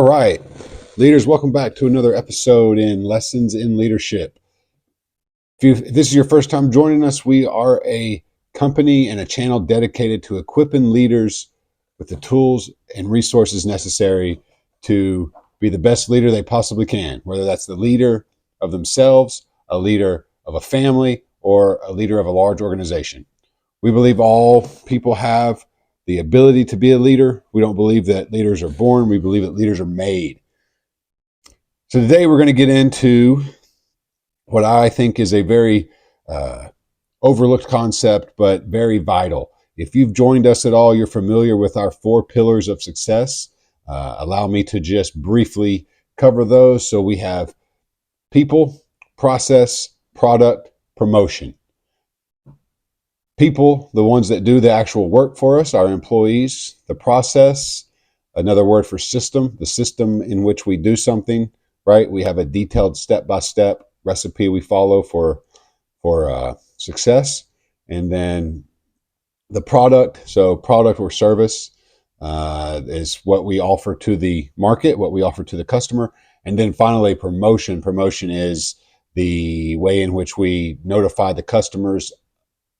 All right, leaders, welcome back to another episode in Lessons in Leadership. If this is your first time joining us, we are a company and a channel dedicated to equipping leaders with the tools and resources necessary to be the best leader they possibly can, whether that's the leader of themselves, a leader of a family, or a leader of a large organization. We believe all people have the ability to be a leader. We don't believe that leaders are born. We believe that leaders are made. So today we're going to get into what I think is a very overlooked concept, but very vital. If you've joined us at all, you're familiar with our 4 pillars of success. Allow me to just briefly cover those. So we have people, process, product, promotion. People, the ones that do the actual work for us, our employees. The process, another word for system, the system in which we do something, right? We have a detailed step-by-step recipe we follow for success. And then the product, so product or service is what we offer to the market, what we offer to the customer. And then finally, promotion. Promotion is the way in which we notify the customers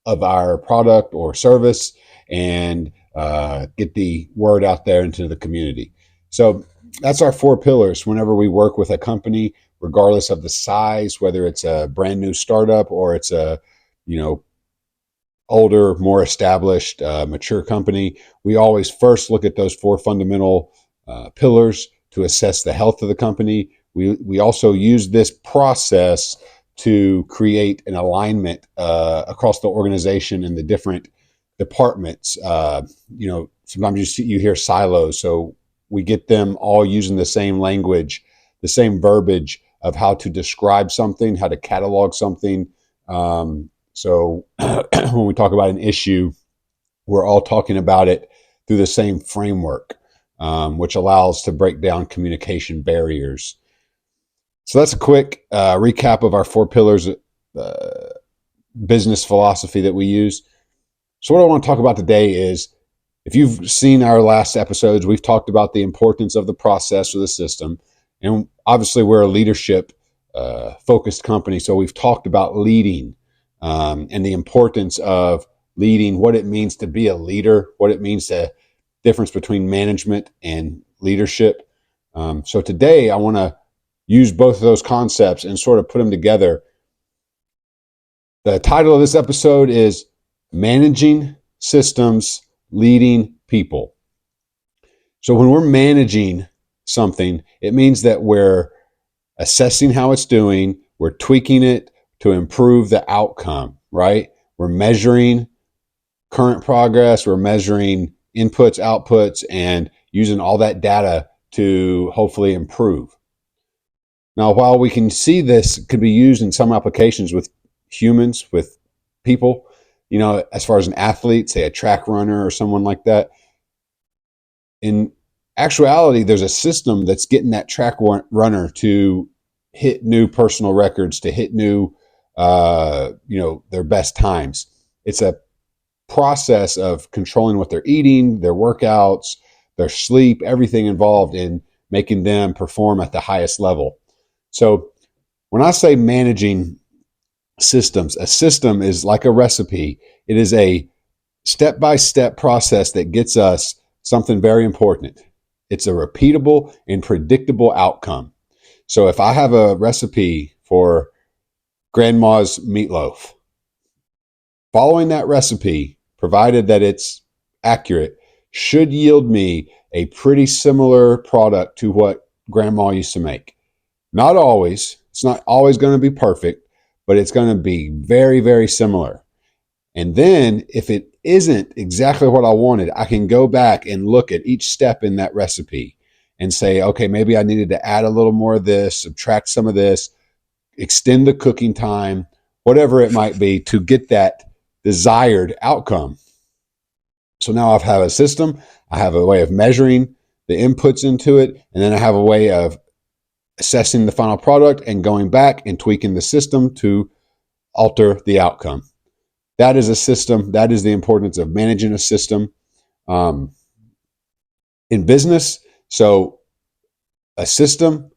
of our product or service and get the word out there into the community. So that's our 4 pillars whenever we work with a company, regardless of the size, whether it's a brand new startup or it's a, older, more established, mature company. We always first look at those 4 fundamental pillars to assess the health of the company. We also use this process to create an alignment across the organization and the different departments. Sometimes you hear silos, so we get them all using the same language, the same verbiage of how to describe something, how to catalog something. So when we talk about an issue, we're all talking about it through the same framework, which allows to break down communication barriers. So that's a quick recap of our 4 pillars business philosophy that we use. So what I want to talk about today is, if you've seen our last episodes, we've talked about the importance of the process or the system. And obviously we're a leadership focused company. So we've talked about leading and the importance of leading, what it means to be a leader, what it means to difference between management and leadership. So today I want to use both of those concepts and sort of put them together. The title of this episode is Managing Systems, Leading People. So when we're managing something, it means that we're assessing how it's doing, we're tweaking it to improve the outcome, right? We're measuring current progress, we're measuring inputs, outputs, and using all that data to hopefully improve. Now, while we can see this could be used in some applications with humans, with people, as far as an athlete, say a track runner or someone like that, in actuality, there's a system that's getting that track runner to hit new personal records, to hit new, their best times. It's a process of controlling what they're eating, their workouts, their sleep, everything involved in making them perform at the highest level. So when I say managing systems, a system is like a recipe. It is a step-by-step process that gets us something very important. It's a repeatable and predictable outcome. So if I have a recipe for grandma's meatloaf, following that recipe, provided that it's accurate, should yield me a pretty similar product to what grandma used to make. Not always. It's not always going to be perfect, but it's going to be very, very similar. And then if it isn't exactly what I wanted, I can go back and look at each step in that recipe and say, okay, maybe I needed to add a little more of this, subtract some of this, extend the cooking time, whatever it might be, to get that desired outcome. So now I have a system, I have a way of measuring the inputs into it, and then I have a way of assessing the final product and going back and tweaking the system to alter the outcome. That is a system. That is the importance of managing a system in business. So A system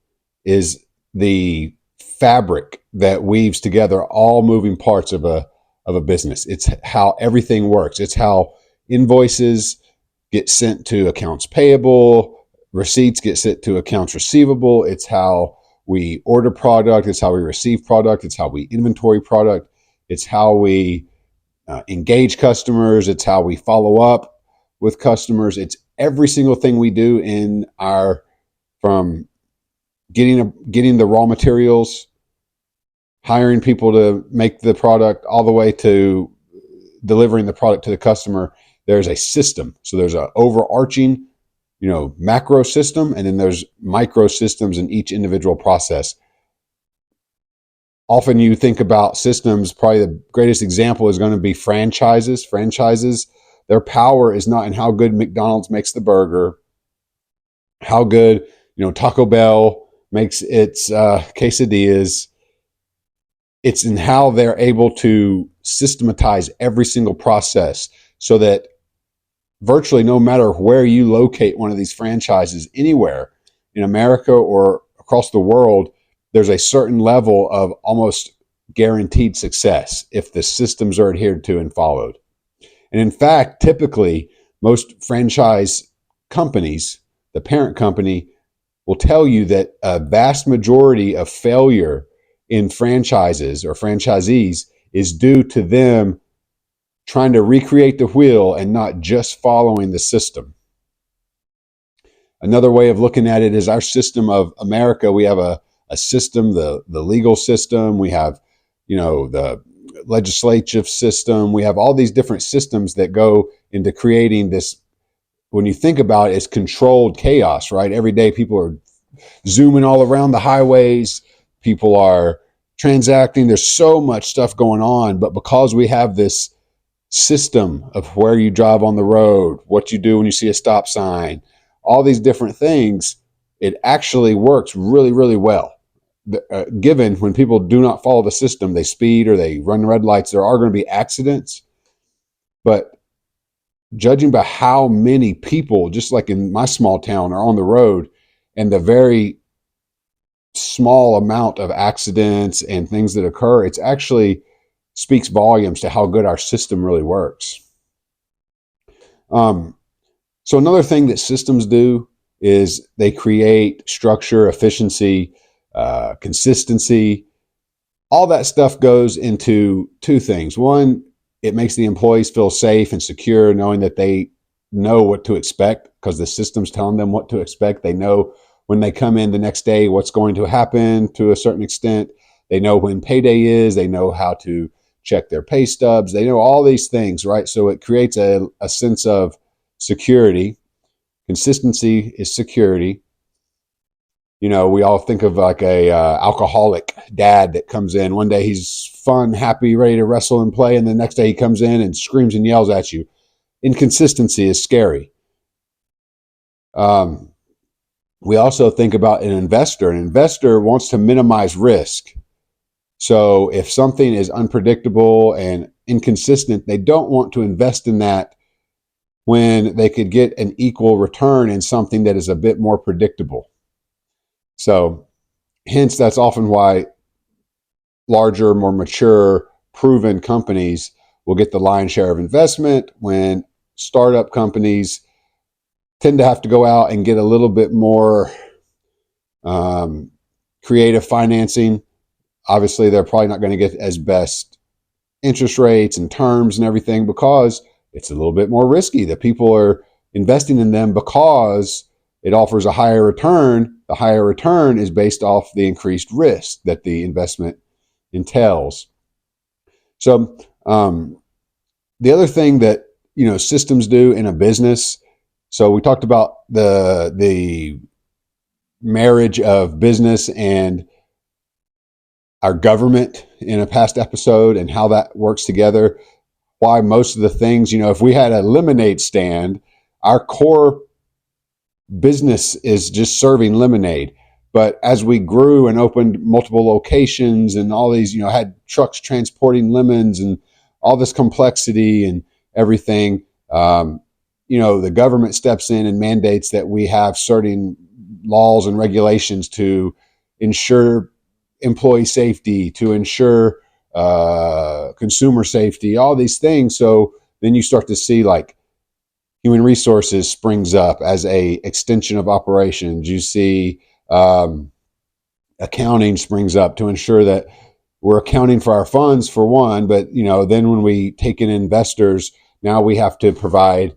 is the fabric that weaves together all moving parts of a business. It's how everything works. It's how invoices get sent to accounts payable, receipts get sent to accounts receivable. It's how we order product. It's how we receive product. It's how we inventory product. It's how we engage customers. It's how we follow up with customers. It's every single thing we do in our, from getting the raw materials, hiring people to make the product, all the way to delivering the product to the customer. There's a system. So there's an overarching, macro system, and then there's micro systems in each individual process. Often you think about systems, probably the greatest example is going to be franchises. Franchises, their power is not in how good McDonald's makes the burger, how good, Taco Bell makes its quesadillas. It's in how they're able to systematize every single process so that virtually no matter where you locate one of these franchises, anywhere in America or across the world, there's a certain level of almost guaranteed success if the systems are adhered to and followed. And in fact, typically, most franchise companies, the parent company, will tell you that a vast majority of failure in franchises or franchisees is due to them trying to recreate the wheel and not just following the system. Another way of looking at it is our system of America. We have a system, the legal system. We have, the legislative system. We have all these different systems that go into creating this. When you think about it, it's controlled chaos, right? Every day people are zooming all around the highways. People are transacting. There's so much stuff going on. But because we have this system of where you drive on the road, what you do when you see a stop sign, all these different things, it actually works really, really well. Given when people do not follow the system, they speed or they run red lights, there are going to be accidents. But judging by how many people, just like in my small town, are on the road, and the very small amount of accidents and things that occur, it's actually speaks volumes to how good our system really works. So another thing that systems do is they create structure, efficiency, consistency. All that stuff goes into two things. One, it makes the employees feel safe and secure, knowing that they know what to expect because the system's telling them what to expect. They know when they come in the next day what's going to happen to a certain extent. They know when payday is. They know how to check their pay stubs. They know all these things, right? So it creates a sense of security. Consistency is security. We all think of like a alcoholic dad that comes in. One day he's fun, happy, ready to wrestle and play, and the next day he comes in and screams and yells at you. Inconsistency is scary. We also think about an investor. An investor wants to minimize risk. So if something is unpredictable and inconsistent, they don't want to invest in that when they could get an equal return in something that is a bit more predictable. So hence, that's often why larger, more mature, proven companies will get the lion's share of investment, when startup companies tend to have to go out and get a little bit more creative financing. Obviously, they're probably not going to get as best interest rates and terms and everything because it's a little bit more risky. The people are investing in them because it offers a higher return. The higher return is based off the increased risk that the investment entails. So the other thing that systems do in a business. So we talked about the marriage of business and our government in a past episode and how that works together. Why most of the things, if we had a lemonade stand, our core business is just serving lemonade. But as we grew and opened multiple locations and all these, had trucks transporting lemons and all this complexity and everything, the government steps in and mandates that we have certain laws and regulations to ensure employee safety, to ensure consumer safety, all these things. So then you start to see like human resources springs up as a extension of operations. You see accounting springs up to ensure that we're accounting for our funds for one, but then when we take in investors, now we have to provide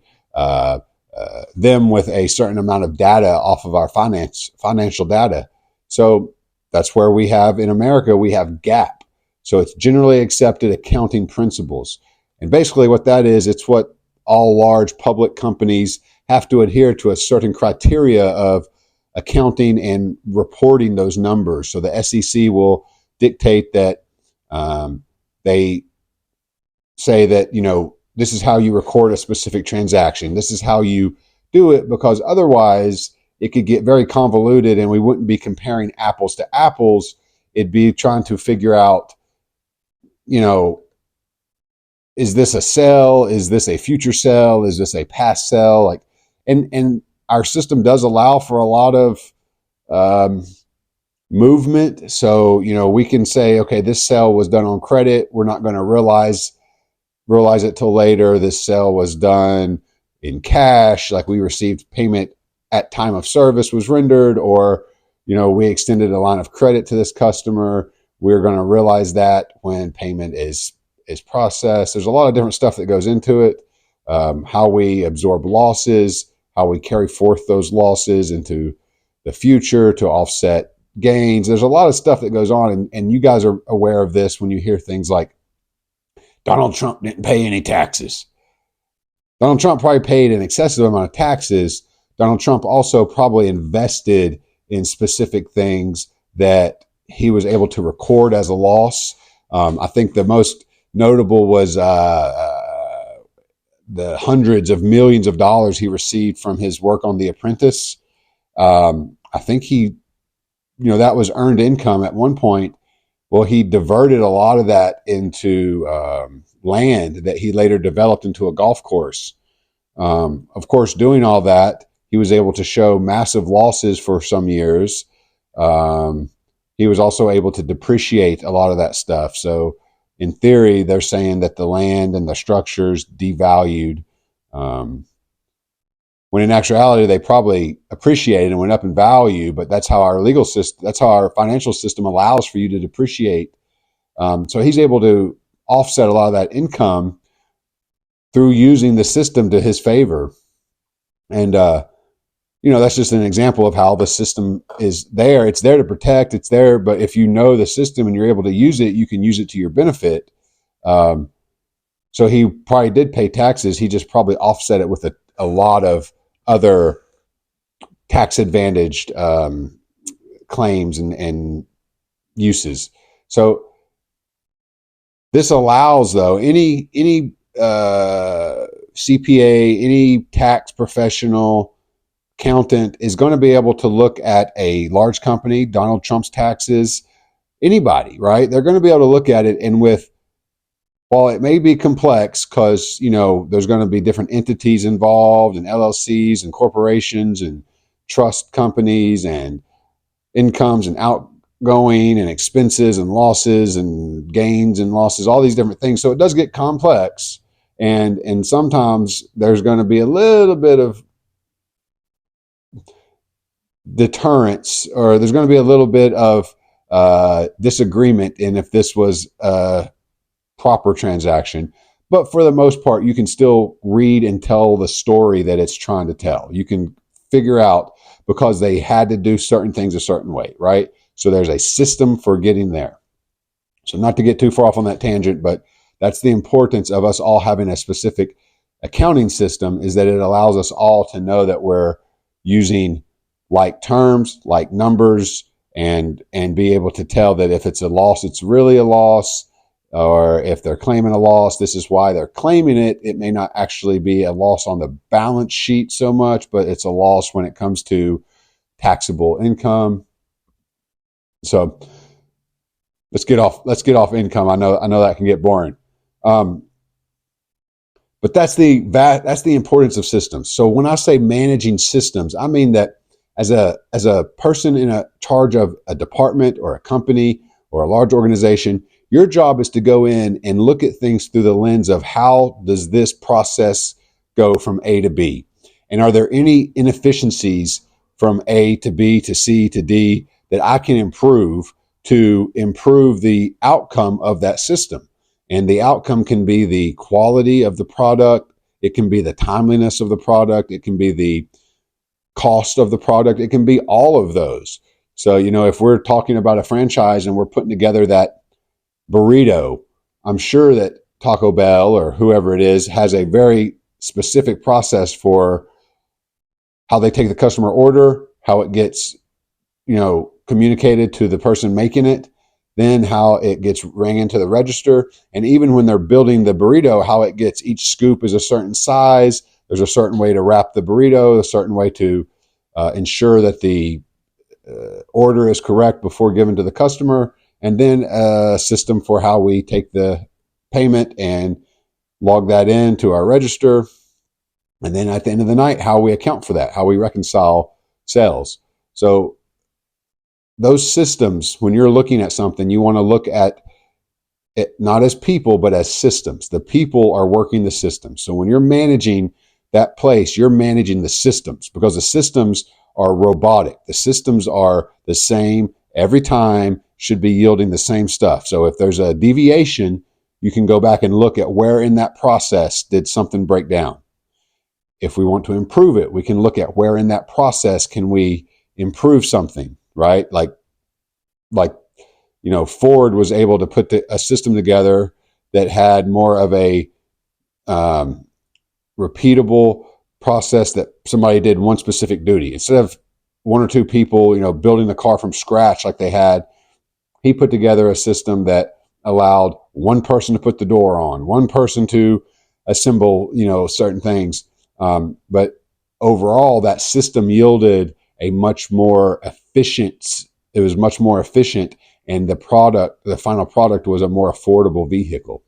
them with a certain amount of data off of our financial data. So that's where we have in America, we have GAAP. So it's generally accepted accounting principles. And basically what that is, it's what all large public companies have to adhere to, a certain criteria of accounting and reporting those numbers. So the SEC will dictate that they say that, this is how you record a specific transaction. This is how you do it, because otherwise it could get very convoluted and we wouldn't be comparing apples to apples. It'd be trying to figure out, is this a sell? Is this a future sell? Is this a past sell? Like, and our system does allow for a lot of movement. So, we can say, okay, this sell was done on credit. We're not going to realize it till later. This sale was done in cash, like we received payment at time of service was rendered, or we extended a line of credit to this customer. We're going to realize that when payment is processed. There's a lot of different stuff that goes into it. How we absorb losses, how we carry forth those losses into the future to offset gains. There's a lot of stuff that goes on, and you guys are aware of this when you hear things like Donald Trump didn't pay any taxes. Donald Trump probably paid an excessive amount of taxes. Donald Trump also probably invested in specific things that he was able to record as a loss. I think the most notable was the hundreds of millions of dollars he received from his work on The Apprentice. I think that was earned income at one point. Well, he diverted a lot of that into land that he later developed into a golf course. Of course, doing all that, he was able to show massive losses for some years. He was also able to depreciate a lot of that stuff. So in theory, they're saying that the land and the structures devalued, when in actuality, they probably appreciated and went up in value, but that's how our legal system, that's how our financial system allows for you to depreciate. So he's able to offset a lot of that income through using the system to his favor. And, that's just an example of how the system is there. It's there to protect, it's there, but if you know the system and you're able to use it, you can use it to your benefit. So he probably did pay taxes. He just probably offset it with a lot of other tax advantaged claims and uses. So this allows, though, any CPA, any tax professional, accountant is going to be able to look at a large company, Donald Trump's taxes, anybody, right? They're going to be able to look at it, and while it may be complex because, there's going to be different entities involved and LLCs and corporations and trust companies and incomes and outgoing and expenses and losses and gains and losses, all these different things. So it does get complex. And sometimes there's going to be a little bit of deterrence, or there's going to be a little bit of disagreement in if this was proper transaction. But for the most part, you can still read and tell the story that it's trying to tell. You can figure out because they had to do certain things a certain way, right? So there's a system for getting there. So not to get too far off on that tangent, but that's the importance of us all having a specific accounting system, is that it allows us all to know that we're using like terms, like numbers, and be able to tell that if it's a loss, it's really a loss. Or if they're claiming a loss, this is why they're claiming it. It may not actually be a loss on the balance sheet so much, but it's a loss when it comes to taxable income. So let's get off income. I know that can get boring. But that's the importance of systems. So when I say managing systems, I mean that as a person in a charge of a department or a company or a large organization, your job is to go in and look at things through the lens of how does this process go from A to B? And are there any inefficiencies from A to B to C to D that I can improve to improve the outcome of that system? And the outcome can be the quality of the product, it can be the timeliness of the product, it can be the cost of the product, it can be all of those. So, if we're talking about a franchise and we're putting together that burrito, I'm sure that Taco Bell or whoever it is has a very specific process for how they take the customer order, how it gets, communicated to the person making it, then how it gets rang into the register. And even when they're building the burrito, how it gets, each scoop is a certain size. There's a certain way to wrap the burrito, a certain way to ensure that the order is correct before given to the customer, and then a system for how we take the payment and log that into our register. And then at the end of the night, how we account for that, how we reconcile sales. So those systems, when you're looking at something, you want to look at it not as people, but as systems. The people are working the systems. So when you're managing that place, you're managing the systems, because the systems are robotic. The systems are the same every time, should be yielding the same stuff. So if there's a deviation, you can go back and look at where in that process did something break down. If we want to improve it, we can look at where in that process can we improve something, right? Like Ford was able to put a system together that had more of a repeatable process, that somebody did one specific duty instead of one or two people, building the car from scratch like they had. He put together a system that allowed one person to put the door on, one person to assemble, certain things. But overall, that system yielded a much more efficient. It was much more efficient, and the final product was a more affordable vehicle.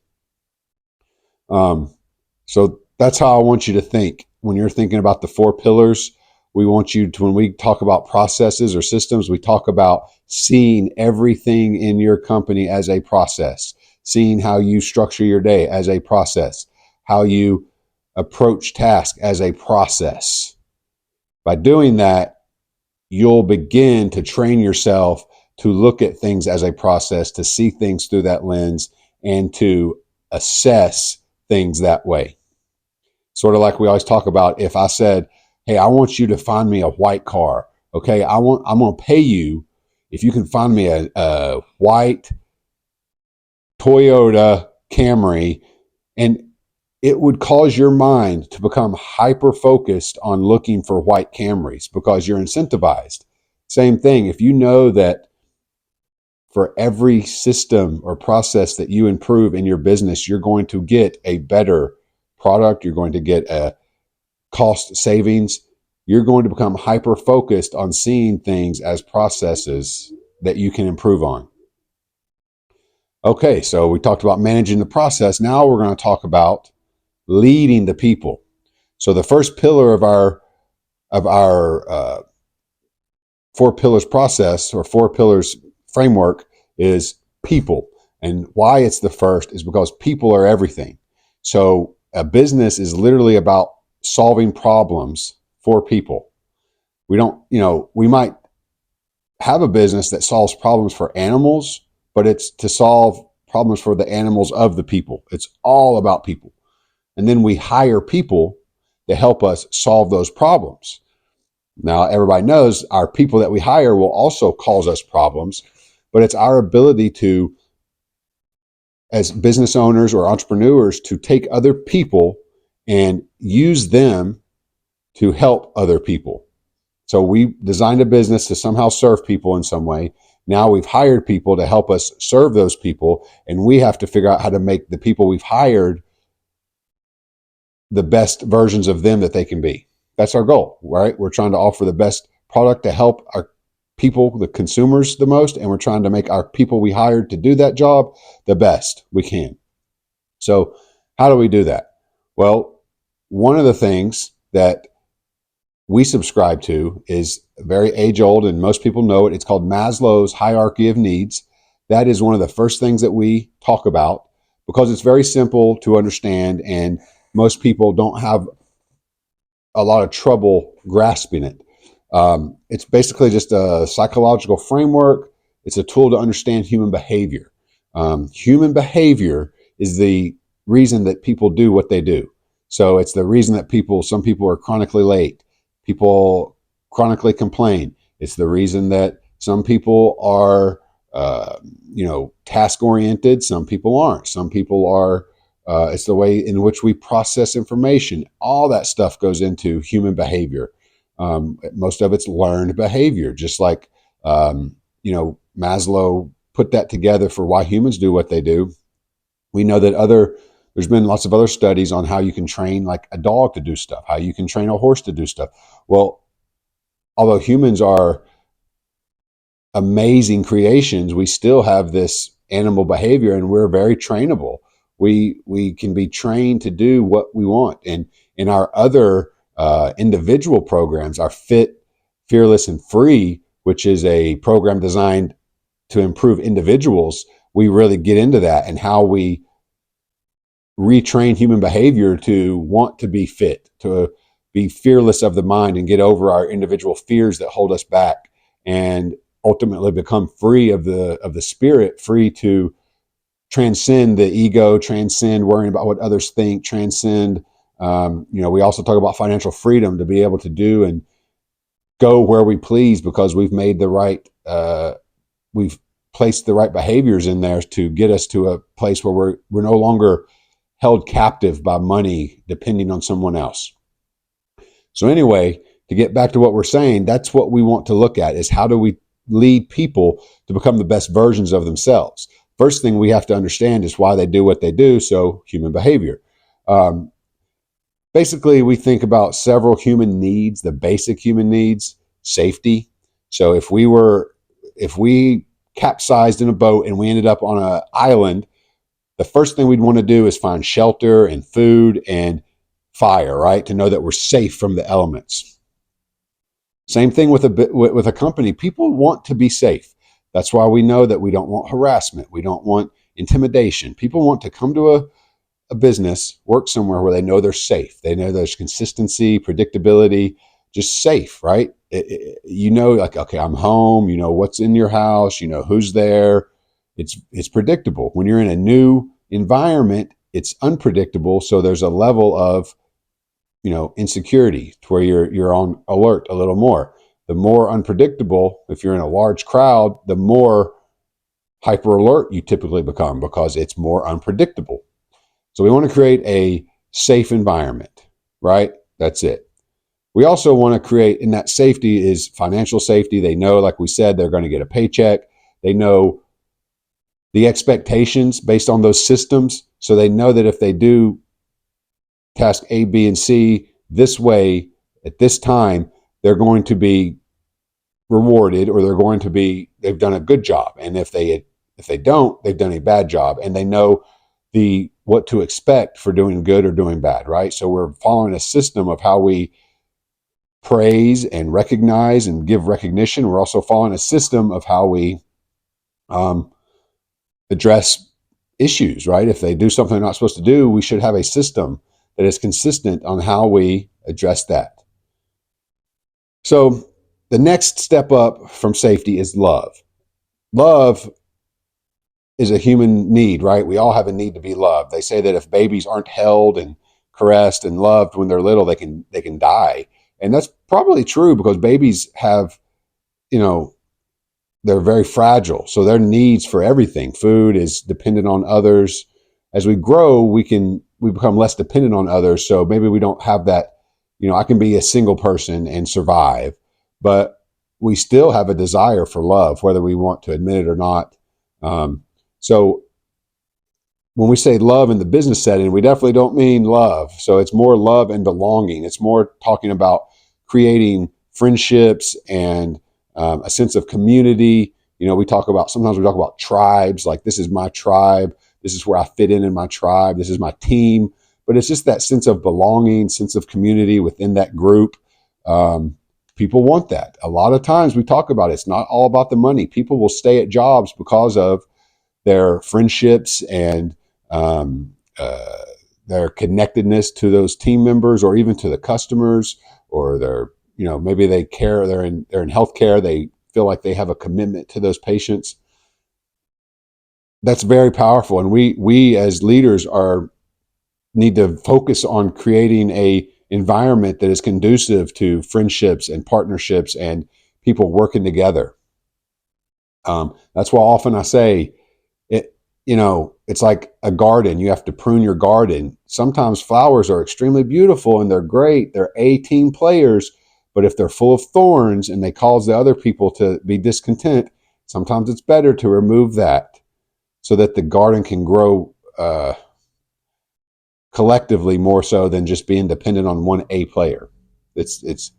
So that's how I want you to think when you're thinking about the four pillars. We want you to, when we talk about processes or systems, we talk about seeing everything in your company as a process, seeing how you structure your day as a process, how you approach tasks as a process. By doing that, you'll begin to train yourself to look at things as a process, to see things through that lens, and to assess things that way. Sort of like we always talk about, if I said, hey, I want you to find me a white car. Okay, I'm going to pay you if you can find me a white Toyota Camry, and it would cause your mind to become hyper focused on looking for white Camrys because you're incentivized. Same thing, if you know that for every system or process that you improve in your business, you're going to get a better product, you're going to get a cost savings, you're going to become hyper focused on seeing things as processes that you can improve on. Okay, so we talked about managing the process. Now we're going to talk about leading the people. So the first pillar of our four pillars process, or four pillars framework, is people. And why it's the first is because people are everything. So a business is literally about solving problems for people. We don't, we might have a business that solves problems for animals, but it's to solve problems for the animals of the people. It's all about people. And then we hire people to help us solve those problems. Now, everybody knows our people that we hire will also cause us problems, but it's our ability to, as business owners or entrepreneurs, to take other people and use them to help other people. So we designed a business to somehow serve people in some way. Now we've hired people to help us serve those people, and we have to figure out how to make the people we've hired the best versions of them that they can be. That's our goal, right? We're trying to offer the best product to help our people, the consumers, the most, and we're trying to make our people we hired to do that job the best we can. So how do we do that? Well, one of the things that we subscribe to is very age old, and most people know it. It's called Maslow's hierarchy of needs. That is one of the first things that we talk about because it's very simple to understand, and most people don't have a lot of trouble grasping it. It's basically just a psychological framework. It's a tool to understand human behavior. Human behavior is the reason that people do what they do. So it's the reason that some people are chronically late. People chronically complain. It's the reason that some people are, task oriented. Some people aren't. Some people are. It's the way in which we process information. All that stuff goes into human behavior. Most of it's learned behavior, just like, Maslow put that together for why humans do what they do. We know that there's been lots of other studies on how you can train like a dog to do stuff, how you can train a horse to do stuff. Well, although humans are amazing creations, we still have this animal behavior and we're very trainable. We can be trained to do what we want. And in our other individual programs, our Fit, Fearless, and Free, which is a program designed to improve individuals, we really get into that and how we retrain human behavior to want to be fit, to be fearless of the mind and get over our individual fears that hold us back, and ultimately become free of the spirit, free to transcend the ego, transcend worrying about what others think, transcend. We also talk about financial freedom, to be able to do and go where we please because we've made we've placed the right behaviors in there to get us to a place where we're no longer held captive by money, depending on someone else. So anyway, to get back to what we're saying, that's what we want to look at, is how do we lead people to become the best versions of themselves? First thing we have to understand is why they do what they do. So human behavior. Basically, we think about several human needs, the basic human needs, safety. So if we capsized in a boat and we ended up on an island, the first thing we'd want to do is find shelter and food and fire, right? To know that we're safe from the elements. Same thing with a company. People want to be safe. That's why we know that we don't want harassment. We don't want intimidation. People want to come to a business, work somewhere where they know they're safe. They know there's consistency, predictability, just safe, right? Like, okay, I'm home. You know what's in your house. You know who's there. It's predictable. When you're in a new environment, it's unpredictable. So there's a level of, insecurity to where you're on alert a little more. The more unpredictable, if you're in a large crowd, the more hyper alert you typically become because it's more unpredictable. So we want to create a safe environment, right? That's it. We also want to create, in that safety is financial safety. They know, like we said, they're going to get a paycheck. They know the expectations based on those systems. So they know that if they do task A, B, and C this way at this time, they're going to be rewarded, or they've done a good job. And if they don't, they've done a bad job. And they know what to expect for doing good or doing bad, right? So we're following a system of how we praise and recognize and give recognition. We're also following a system of how we address issues, right? If they do something they're not supposed to do, we should have a system that is consistent on how we address that. So the next step up from safety is love. Love is a human need, right? We all have a need to be loved. They say that if babies aren't held and caressed and loved when they're little, they can die. And that's probably true because babies have, they're very fragile. So their needs for everything, food, is dependent on others. As we grow, we become less dependent on others. So maybe we don't have that, I can be a single person and survive, but we still have a desire for love, whether we want to admit it or not. So when we say love in the business setting, we definitely don't mean love. So it's more love and belonging. It's more talking about creating friendships and a sense of community. Sometimes we talk about tribes, like this is my tribe. This is where I fit in my tribe. This is my team. But it's just that sense of belonging, sense of community within that group. Um, People want that. A lot of times we talk about it. It's not all about the money. People will stay at jobs because of their friendships and their connectedness to those team members, or even to the customers, or their, maybe they care. They're in healthcare. They feel like they have a commitment to those patients. That's very powerful, and we as leaders are need to focus on creating a environment that is conducive to friendships and partnerships and people working together. That's why often I say it. It's like a garden. You have to prune your garden. Sometimes flowers are extremely beautiful and they're great. They're A team players, but if they're full of thorns and they cause the other people to be discontent, sometimes it's better to remove that so that the garden can grow collectively more so than just being dependent on one A player. It's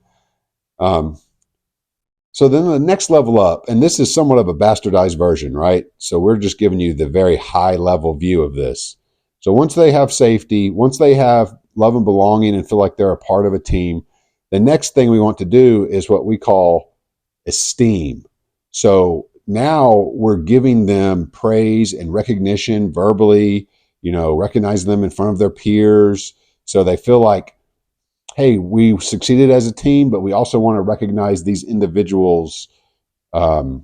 um, So then the next level up, and this is somewhat of a bastardized version, right? So we're just giving you the very high level view of this. So once they have safety, once they have love and belonging and feel like they're a part of a team, the next thing we want to do is what we call esteem. So now we're giving them praise and recognition verbally, recognizing them in front of their peers. So they feel like, hey, we succeeded as a team, but we also want to recognize these individuals'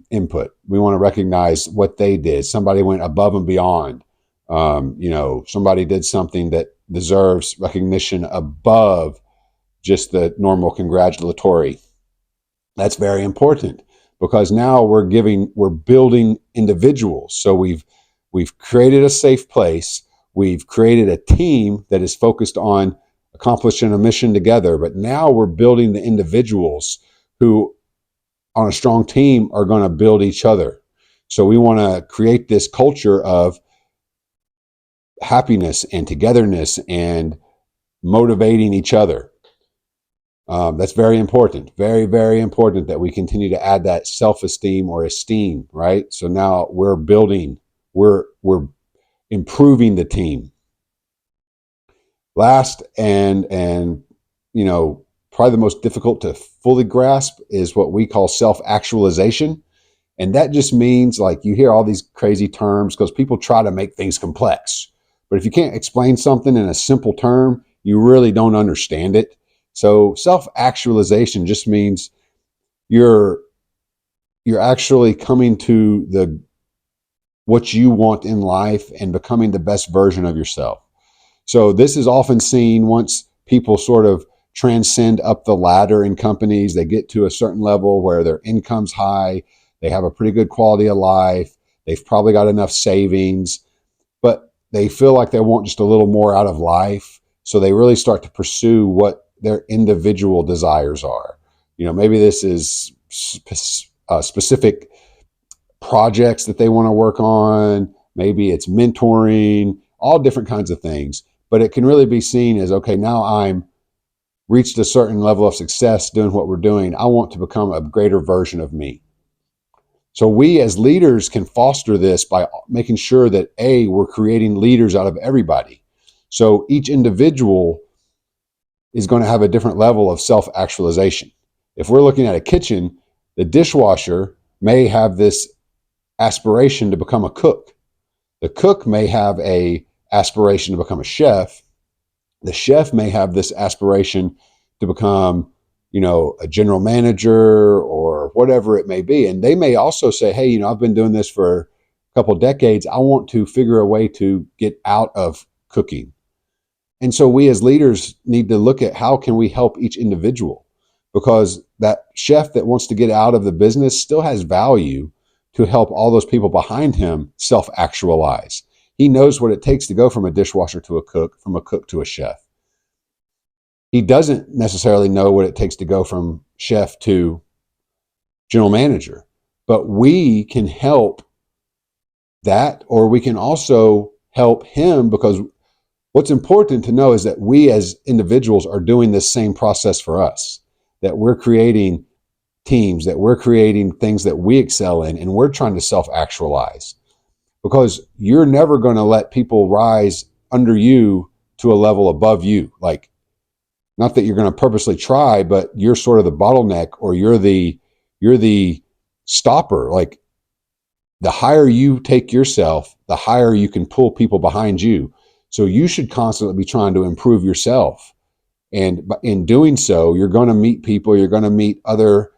input. We want to recognize what they did. Somebody went above and beyond. Somebody did something that deserves recognition above just the normal congratulatory. That's very important because now we're building individuals. So we've created a safe place. We've created a team that is focused on accomplishing a mission together. But now we're building the individuals who, on a strong team, are going to build each other. So we want to create this culture of happiness and togetherness and motivating each other. That's very important. Very, very important that we continue to add that self-esteem or esteem, right? So now we're improving the team. Last and probably the most difficult to fully grasp is what we call self-actualization. And that just means, like, you hear all these crazy terms because people try to make things complex. But if you can't explain something in a simple term, you really don't understand it. So self-actualization just means you're actually coming to the what you want in life and becoming the best version of yourself. So this is often seen once people sort of transcend up the ladder in companies. They get to a certain level where their income's high, they have a pretty good quality of life, they've probably got enough savings, but they feel like they want just a little more out of life. So they really start to pursue what their individual desires are. Maybe this is specific projects that they want to work on. Maybe it's mentoring, all different kinds of things. But it can really be seen as, okay, now I'm reached a certain level of success doing what we're doing. I want to become a greater version of me. So we as leaders can foster this by making sure that we're creating leaders out of everybody. So each individual is going to have a different level of self-actualization. If we're looking at a kitchen, the dishwasher may have this aspiration to become a cook. The cook may have a aspiration to become a chef. The chef may have this aspiration to become, a general manager or whatever it may be. And they may also say, hey, I've been doing this for a couple of decades. I want to figure a way to get out of cooking. And so we as leaders need to look at how can we help each individual, because that chef that wants to get out of the business still has value to help all those people behind him self-actualize. He knows what it takes to go from a dishwasher to a cook, from a cook to a chef. He doesn't necessarily know what it takes to go from chef to general manager, but we can help that, or we can also help him, because what's important to know is that we as individuals are doing this same process for us, that we're creating teams, that we're creating things that we excel in, and we're trying to self-actualize, because you're never going to let people rise under you to a level above you. Like, not that you're going to purposely try, but you're sort of the bottleneck, or you're the stopper. Like, the higher you take yourself, the higher you can pull people behind you. So you should constantly be trying to improve yourself. And in doing so, you're going to meet people, you're going to meet other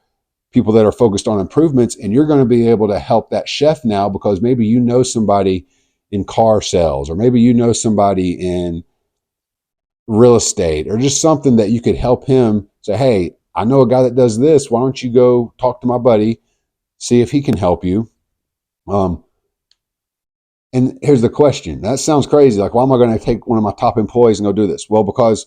people that are focused on improvements, and you're going to be able to help that chef now because maybe you know somebody in car sales, or maybe you know somebody in real estate, or just something that you could help him say, hey, I know a guy that does this. Why don't you go talk to my buddy, see if he can help you? Um, and here's the question. That sounds crazy. Like, why am I going to take one of my top employees and go do this? Well, because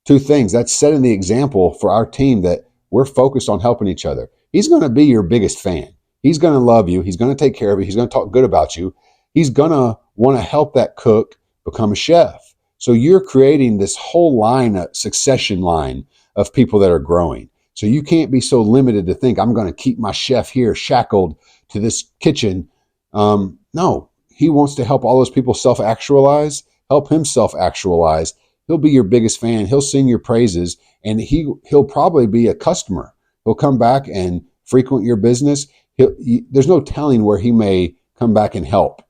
two things. That's setting the example for our team that we're focused on helping each other. He's going to be your biggest fan. He's going to love you. He's going to take care of you. He's going to talk good about you. He's going to want to help that cook become a chef. So you're creating this whole line, a succession line of people that are growing. So you can't be so limited to think, I'm going to keep my chef here shackled to this kitchen. No, he wants to help all those people self-actualize, help him self-actualize. He'll be your biggest fan. He'll sing your praises, and he'll probably be a customer. He'll come back and frequent your business. There's no telling where he may come back and help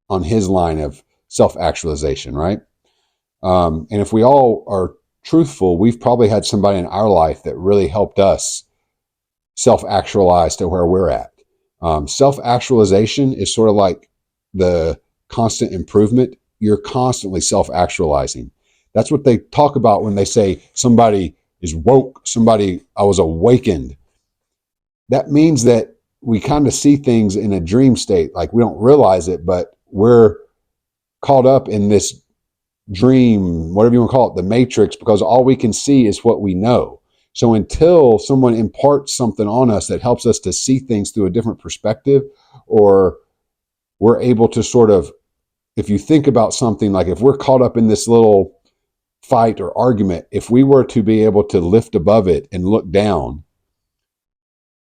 on his line of self-actualization, right? And if we all are truthful, we've probably had somebody in our life that really helped us self-actualize to where we're at. Self-actualization is sort of like the constant improvement. You're constantly self-actualizing. That's what they talk about when they say somebody is woke, I was awakened. That means that we kind of see things in a dream state, like we don't realize it, but we're caught up in this dream, whatever you want to call it, the matrix, because all we can see is what we know. So until someone imparts something on us that helps us to see things through a different perspective, or we're able to sort of, if you think about something, like if we're caught up in this little fight or argument, if we were to be able to lift above it and look down,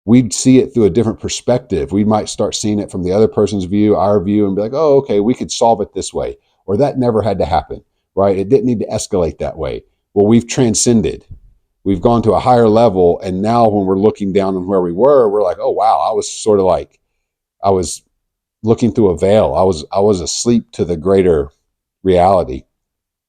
we'd see it through a different perspective. We might start seeing it from the other person's view, our view, and be like, oh, okay, we could solve it this way. Or that never had to happen, right? It didn't need to escalate that way. Well, we've transcended. We've gone to a higher level. And now when we're looking down on where we were, we're like, oh, wow, I was sort of like, I was looking through a veil. I was asleep to the greater reality.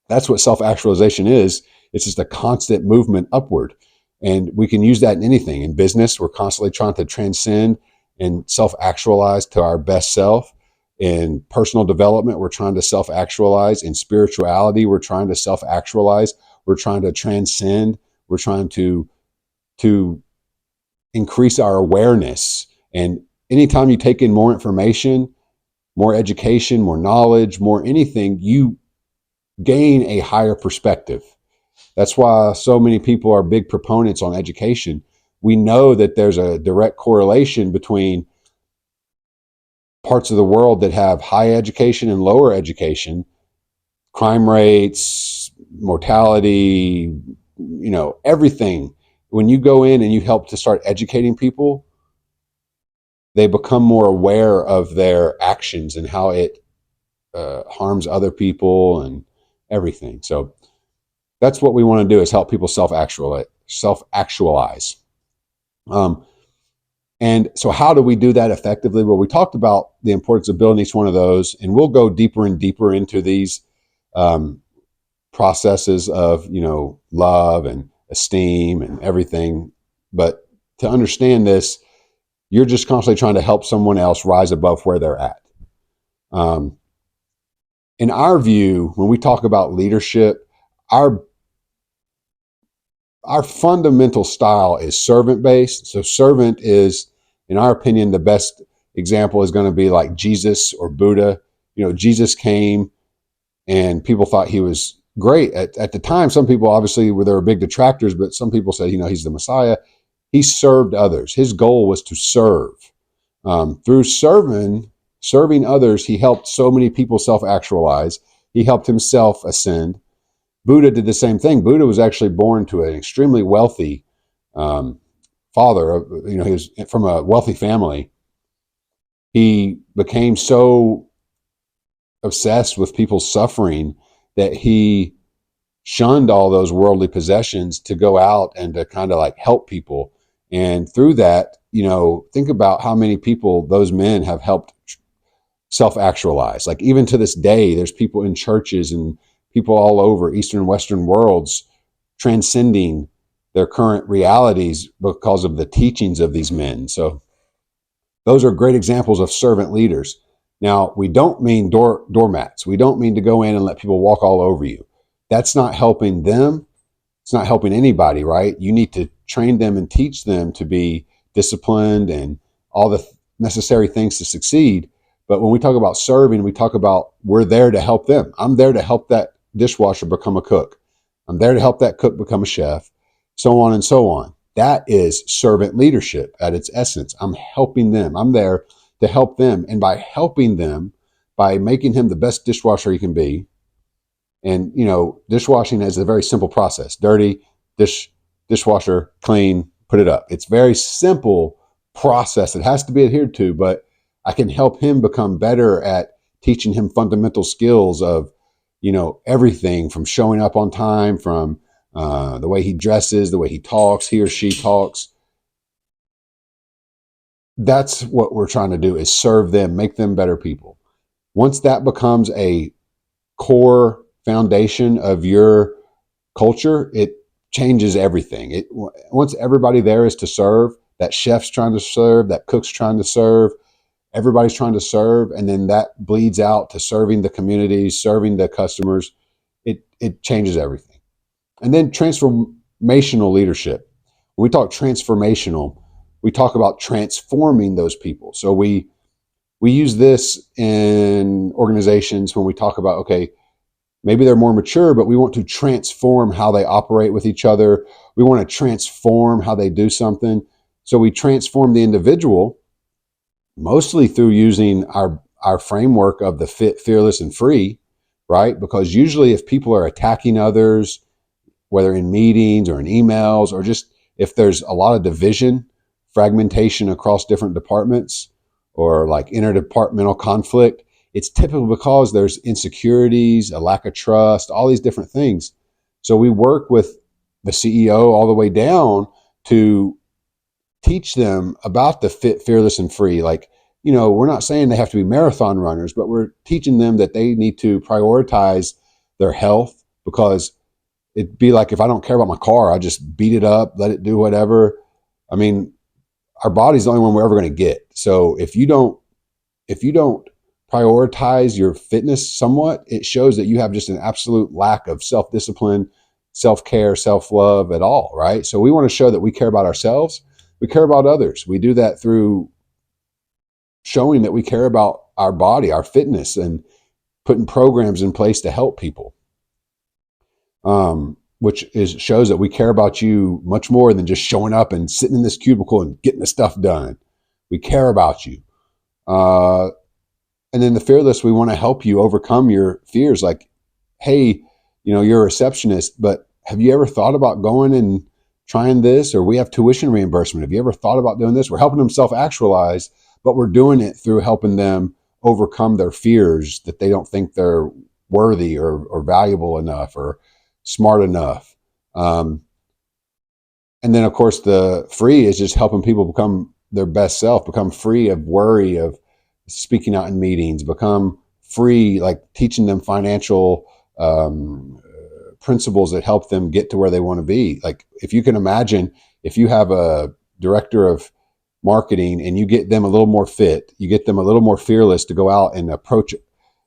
That's what self-actualization is. It's just a constant movement upward. And we can use that in anything. In business, we're constantly trying to transcend and self-actualize to our best self. In personal development, we're trying to self-actualize. In spirituality, we're trying to self-actualize. We're trying to transcend. We're trying to increase our awareness. And anytime you take in more information, more education, more knowledge, more anything, you gain a higher perspective. That's why so many people are big proponents on education. We know that there's a direct correlation between parts of the world that have high education and lower education, crime rates, mortality, everything. When you go in and you help to start educating people, they become more aware of their actions and how it harms other people and everything. So that's what we want to do, is help people self-actualize. And so how do we do that effectively? Well, we talked about the importance of building each one of those, and we'll go deeper and deeper into these processes of, love and esteem and everything. But to understand this, you're just constantly trying to help someone else rise above where they're at. In our view, when we talk about leadership, our fundamental style is servant based. So servant is, in our opinion, the best example is going to be like Jesus or Buddha. Jesus came and people thought he was great. At the time, some people obviously there were big detractors, but some people said, he's the Messiah. He served others. His goal was to serve. Through serving others, he helped so many people self-actualize. He helped himself ascend. Buddha did the same thing. Buddha was actually born to an extremely wealthy father. He was from a wealthy family. He became so obsessed with people's suffering that he shunned all those worldly possessions to go out and to kind of like help people. And through that, think about how many people those men have helped self-actualize. Like even to this day, there's people in churches and people all over Eastern and Western worlds transcending their current realities because of the teachings of these men. So those are great examples of servant leaders. Now, we don't mean doormats. We don't mean to go in and let people walk all over you. That's not helping them. It's not helping anybody, right? You need to train them and teach them to be disciplined and all the necessary things to succeed. But when we talk about serving, we talk about we're there to help them. I'm there to help that dishwasher become a cook. I'm there to help that cook become a chef, so on and so on. That is servant leadership at its essence. I'm helping them. I'm there to help them. And by helping them, by making him the best dishwasher he can be, and dishwashing is a very simple process. Dirty, dishwasher, clean, put it up. It's a very simple process that has to be adhered to, but I can help him become better at teaching him fundamental skills of, everything from showing up on time, from the way he dresses, the way he talks, he or she talks. That's what we're trying to do, is serve them, make them better people. Once that becomes a core foundation of your culture, it changes everything. Once everybody there is to serve, that chef's trying to serve, that cook's trying to serve, everybody's trying to serve, and then that bleeds out to serving the community, serving the customers. It changes everything. And then transformational leadership. When we talk transformational, we talk about transforming those people. So we use this in organizations when we talk about, okay, maybe they're more mature, but we want to transform how they operate with each other. We want to transform how they do something. So we transform the individual mostly through using our framework of the fit, fearless, and free, right? Because usually if people are attacking others, whether in meetings or in emails, or just if there's a lot of division, fragmentation across different departments, or like interdepartmental conflict, it's typically because there's insecurities, a lack of trust, all these different things. So we work with the CEO all the way down to teach them about the fit, fearless, and free. Like, we're not saying they have to be marathon runners, but we're teaching them that they need to prioritize their health, because it'd be like, if I don't care about my car, I just beat it up, let it do whatever. I mean, our body's the only one we're ever going to get. So if you don't prioritize your fitness somewhat, it shows that you have just an absolute lack of self-discipline, self-care, self-love at all, right? So we want to show that we care about ourselves. We care about others. We do that through showing that we care about our body, our fitness, and putting programs in place to help people. Which shows that we care about you much more than just showing up and sitting in this cubicle and getting the stuff done. We care about you. And then the fearless, we want to help you overcome your fears. Like, hey, you're a receptionist, but have you ever thought about going and trying this? Or we have tuition reimbursement. Have you ever thought about doing this? We're helping them self-actualize, but we're doing it through helping them overcome their fears that they don't think they're worthy or valuable enough or smart enough. And then, of course, the free is just helping people become their best self, become free of worry, of speaking out in meetings, become free, like teaching them financial principles that help them get to where they want to be. Like, if you can imagine, if you have a director of marketing and you get them a little more fit, you get them a little more fearless to go out and approach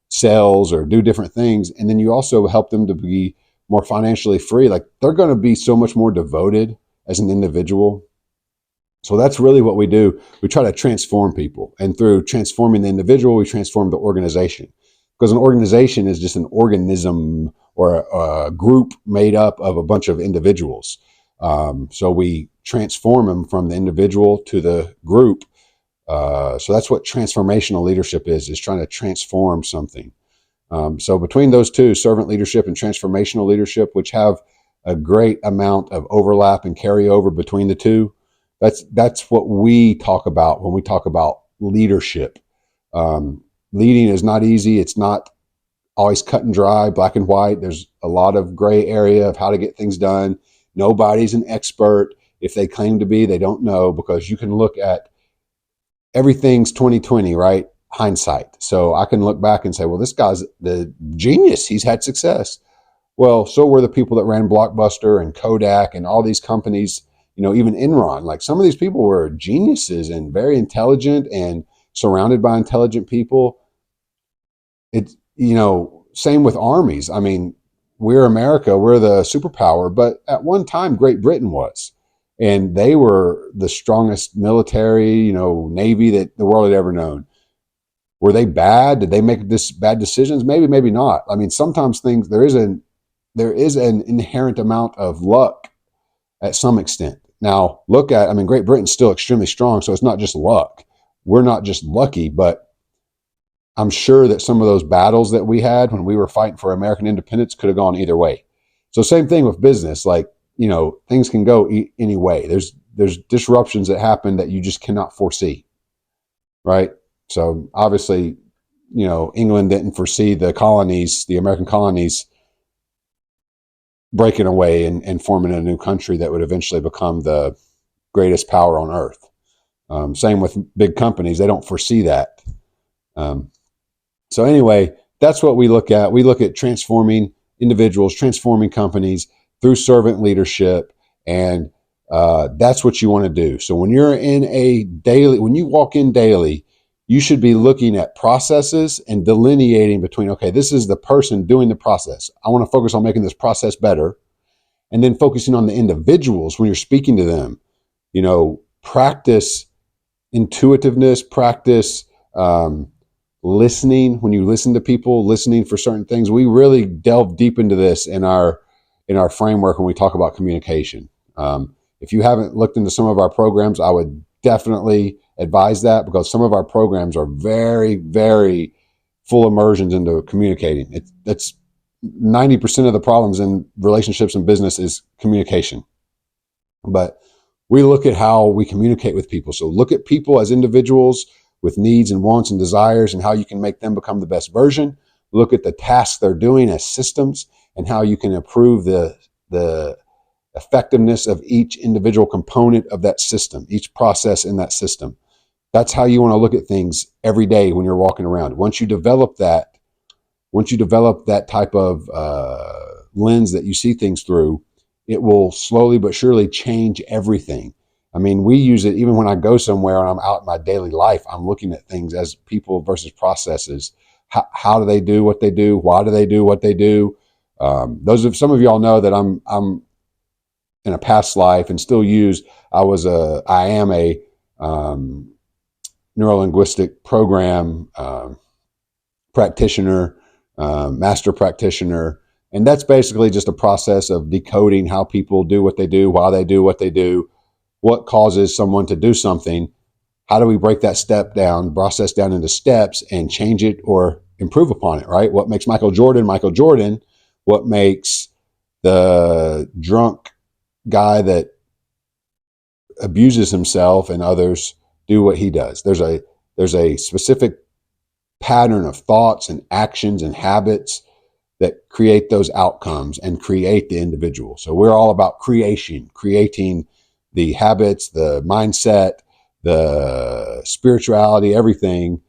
sales or do different things, and then you also help them to be more financially free, like they're going to be so much more devoted as an individual. So that's really what we do. We try to transform people, and through transforming the individual, we transform the organization, because an organization is just an organism or a group made up of a bunch of individuals. So we transform them from the individual to the group. So that's what transformational leadership is trying to transform something. So between those two, servant leadership and transformational leadership, which have a great amount of overlap and carryover between the two, that's what we talk about when we talk about leadership. Leading is not easy. It's not always cut and dry, black and white. There's a lot of gray area of how to get things done. Nobody's an expert. If they claim to be, they don't know, because you can look at everything's 2020, right? Hindsight. So I can look back and say, well, this guy's the genius. He's had success. Well, so were the people that ran Blockbuster and Kodak and all these companies, even Enron. Like, some of these people were geniuses and very intelligent and surrounded by intelligent people. It's, same with armies. I mean, we're America, we're the superpower, but at one time, Great Britain was. And they were the strongest military, Navy that the world had ever known. Were they bad? Did they make bad decisions? Maybe, maybe not. I mean, sometimes there is an inherent amount of luck at some extent. Now, Great Britain's still extremely strong, so it's not just luck. We're not just lucky, but I'm sure that some of those battles that we had when we were fighting for American independence could have gone either way. So same thing with business. Like, things can go any way. There's disruptions that happen that you just cannot foresee, right? So obviously, England didn't foresee the American colonies breaking away and forming a new country that would eventually become the greatest power on earth. Same with big companies. They don't foresee that. So anyway, that's what we look at. We look at transforming individuals, transforming companies through servant leadership. And that's what you want to do. So when you walk in daily, you should be looking at processes and delineating between, okay, this is the person doing the process. I want to focus on making this process better. And then focusing on the individuals when you're speaking to them, practice intuitiveness, practice listening. When you listen to people, listening for certain things. We really delve deep into this in our framework when we talk about communication. If you haven't looked into some of our programs, I would definitely advise that, because some of our programs are very, very full immersions into communicating. That's 90% of the problems in relationships and business is communication. But we look at how we communicate with people. So look at people as individuals with needs and wants and desires, and how you can make them become the best version. Look at the tasks they're doing as systems, and how you can improve the effectiveness of each individual component of that system, each process in that system. That's how you want to look at things every day when you're walking around. Once you develop that type of lens that you see things through, it will slowly but surely change everything. I mean, we use it even when I go somewhere and I'm out in my daily life. I'm looking at things as people versus processes. How do they do what they do? Why do they do what they do? Some of y'all know that I'm in a past life and still I am a neurolinguistic program practitioner, master practitioner. And that's basically just a process of decoding how people do what they do, why they do what they do, what causes someone to do something. How do we break that process down into steps and change it or improve upon it, right? What makes Michael Jordan, Michael Jordan? What makes the drunk guy that abuses himself and others do what he does? There's a specific pattern of thoughts and actions and habits that create those outcomes and create the individual. So we're all about creating the habits, the mindset, the spirituality, everything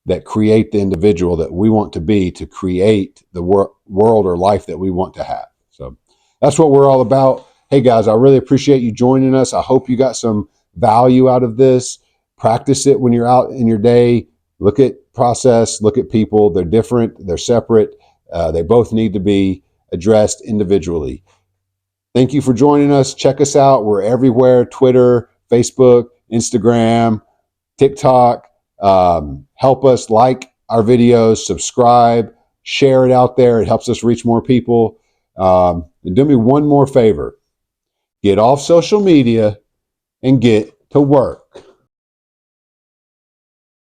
that create the individual that we want to be, to create the world or life that we want to have. So that's what we're all about. Hey guys, I really appreciate you joining us. I hope you got some value out of this. Practice it when you're out in your day. Look at process, look at people. They're different, they're separate. They both need to be addressed individually. Thank you for joining us. Check us out. We're everywhere: Twitter, Facebook, Instagram, TikTok. Help us like our videos, subscribe, share it out there. It helps us reach more people. And do me one more favor. Get off social media and get to work.